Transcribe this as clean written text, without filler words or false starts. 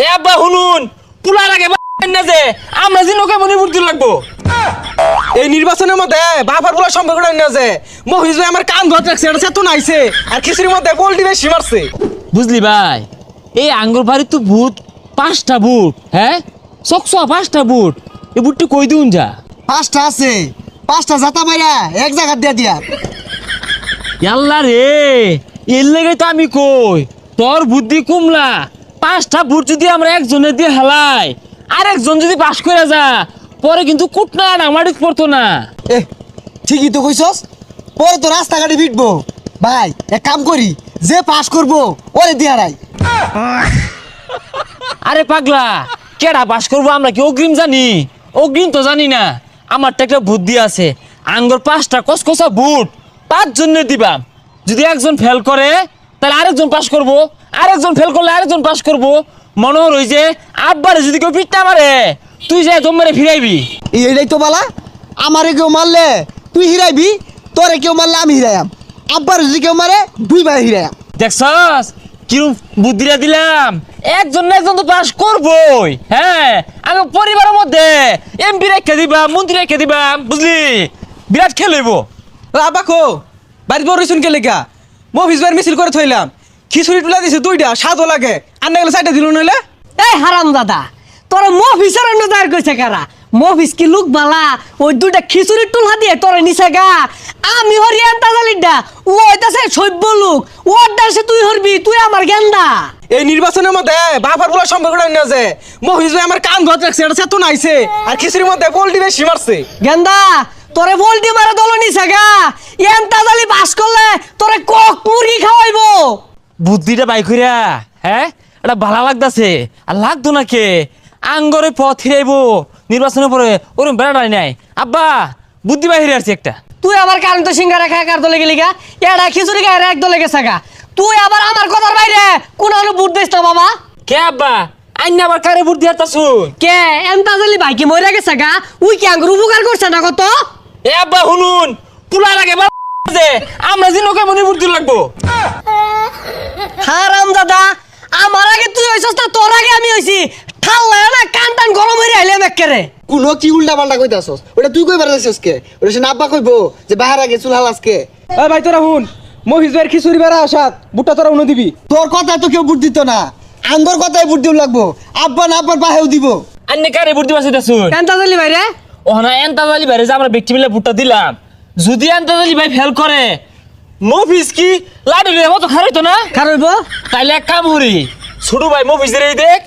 এ আব্বা শুনুন পুলার আগে না যে আমরা যে নৌকা মনে বুদ্ধি লাগবো এই নির্বাচনের মধ্যে বাবার বলার সম্পর্কটা না যে মহিজ ভাই আমার কান ধরে রাখছে এটা চেতন আইছে আর খিচুড়ির মধ্যে পোল্ট্রি বেশি মারছে। বুঝলি ভাই এই আঙ্গুর বাড়ি তো বুট 5টা বুট হ্যাঁ চকচা 5টা বুট এই বুটটি কই দিউন যা 5টা আছে 5টা জাতা বাইরা এক জায়গা দিয়া দিয়া ইয়াল্লা রে এর লেগে তো আমি কই তোর বুদ্ধি কুমলা 5টা বুট যদি আমরা একজনে দিয়ে হেলাই আরেকজন যদি পাস করে যা পরে কিন্তু কুটনা না মাটিত পড়তো না। এ ঠিকই তো কইছস পরে তো রাস্তাঘাটে ভিড়বো ভাই এক কাম করি যে পাস করবো ওরে দিয়া রাই। আরে পাগলা কেডা পাস করবো আমরা কি অগ্রিম জানি? অগ্রিম তো জানি না। আমার তো একটা বুদ্ধি আছে আঙ্গুর 5টা কসকসা বুট 5 জনের দিবাম যদি একজন ফেল করে তাহলে আরেকজন পাস করব আরেকজন ফেল করলে আরেকজন পাস করব মনে হল যে আব্বারে যদি কেউ পিটটা মারে তুই যে জম্মারে ফিরাইবি। এইটাই তো বালা আমারে কেউ মারলে তুই হিরাইবি তোরে কেউ মারলে আমি হিরাইয়াম আব্বার যদি কেউ মারে 2 বার হিরাইয়াম। দেখছস কিরম বুদ্ধিটা দিলাম একজন না একজন তো পাস করবই। হ্যাঁ আমি পরিবারের মধ্যে এমপি রেখে দিবাম মন্ত্রী রেখে দিবাম বুঝলি বিরাট খেল হইব। আব্বা খো বাড়ি বড় রইছুন কে লেখা মহিজ ভাই মিছিল করে থইলাম খিচুড়ি টুলা দিছে 2টা স্বাদও লাগে আর না গেলে 4টা দিল নইলে। এই হারাম দাদা তোরা মফিসের অন্য দায়ের কইছে কারা মফিস কি লুক বালা ওই 2টা খিচুড়ির টুলহা দিয়ে তোরে নিছে গা আমি হরি আনতা জালিডা ও হইতাছে সভ্য লোক ওর দাসে তুই হরবি তুই আমার গেন্দা। এই নির্বাচনের মধ্যে বাবার বলার সম্পর্কটা না যে মহিজ ভাই আমার কান ধরে রাখছে এটা চেতন আইছে আর খিচুড়ির মধ্যে পোল্ট্রি বেশি মারছে। গেন্দা তোরে বলটি মারা দল নিছে গা এনতা জালি বাস করলে তোরে কক মুরগি খাওয়াইবো। বুদ্ধিটা বাই কইরা হ্যাঁ এটা ভালো লাগতাছে আর লাগতো না কে আঙ্গরে পথ হিরাইব নির্বাচনের পরে ওরম বেড়াটাই নাই। আব্বা বুদ্ধি বাহিরে আসছে একটা। তুই আবার কারণ তো সিঙ্গারা খায় কার দলে গেলি গা এড়া খিচুড়ি খায় এক দলে গেছে গা তুই আবার আমার কথার বাইরে কোন আলু বুট দিস না বাবা। কে আব্বা আইন আবার কারে বুদ্ধি হাতাছু? কে এনতা জালি ভাই কি মরে গেছে গা উই কি আঙ্গুর উপকার করছে না কত? এ আব্বা শুনুন পুলার আগে যে আমরা যে নৌকা মনে বুদ্ধি লাগবো। হারাম দাদা আমার আগে তুই হইছস না তোর আগে আমি হইছি ঠাল্লা না কান টান গরম হইরা আইলাম এক্কেরে। কুলো কি উল্টা পাল্টা কইতাছস ওটা তুই কইবার যাইছস কে ওটা সে আব্বা কইবো যে বাহার আগে চুল হালাস কে। এ ভাই তোরা হুন মহিজ ভাইয়ের খিচুড়ি বেড়া আসাত বুটটা তোরা উনো দিবি। তোর কথায় তো কেউ বুট দিত না আঙ্গর কথায় বুট দিও লাগবো আব্বা না আব্বার বাহেও দিব। আন্নে কারে বুদ্ধি বাঁচাইতাছুন? এনতা জালি ভাই রে ও না এন্তাজালি বাইরে যে আমরা ব্যক্তি মিলে ভোটটা দিলাম যদি এন্তাজালি ভাই ফেল করে মফিস কি লাডি মতো খারাইতো না খারাইব তাইলে এক কাম করি ছোট ভাই মফিসের এই দেখ